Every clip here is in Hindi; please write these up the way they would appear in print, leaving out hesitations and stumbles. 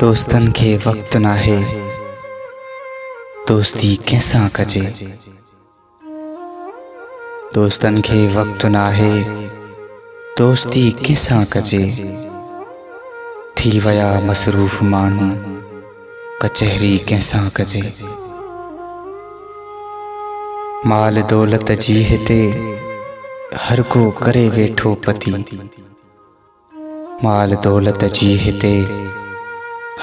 दोस्तन खे वक्त नाहे दोस्ती कैसा कजे। दोस्तन खे वक्त नाहे दोस्ती कैसा कजे। थी वया मसरूफ़ मानू कचहरी कैसा कजे। माल दौलत जी हिते हर को करे वेठो पति। माल दौलत जी हिते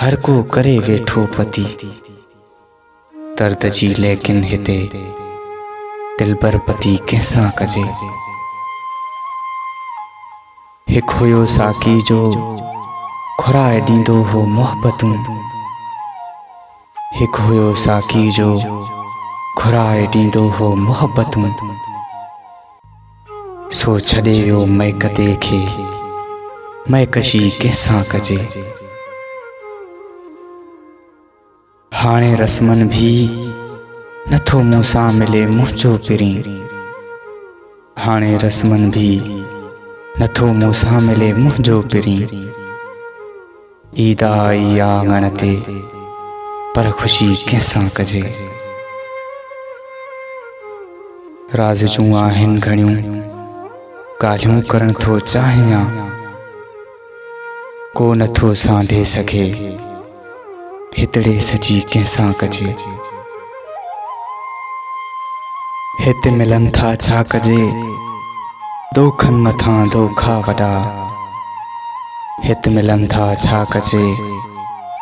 हर को करे वेठो पति। दर्द जी लेकिन हिते दिलबर पति कैसा कजे। हिक हुयो साकी जो खुराए डींदो हो मोहब्बतूं। हिक हुयो साकी जो खुराए डींदो हो मोहब्बतूं। सो छॾे वियो महकते खे महकशी कैसा कजे। हाणे रस्मन भी नथो मूंसां मिले मुंहिंजो पिरीं। हाणे रस्मन भी नथो मूंसां मिले मुंहिंजो पिरीं। ईद आई आंगण ते पर ख़ुशी कैसा कजे। राज़ जूं आहिनि घणियूं ॻाल्हियूं करण थो चाहियां। को नथो सांधे सघे हितड़े सजी कैसा कजे। हिते मिलन था छा कजे दोखन मथां दोखा वॾा। हिते मिलन था छा कजे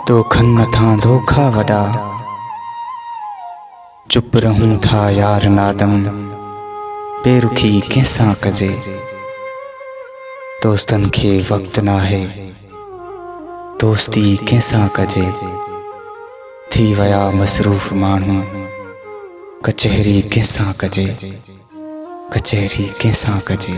दोखन मथां दोखा वॾा। चुप रहूं था यार नादम बेरुखी कैसा कजे। दोस्तन खे वक्त नाहे दोस्ती कैसा कजे। थी वया मसरूफ़ मानू कचहरी कैसा कजे। कचहरी कैसा कजे।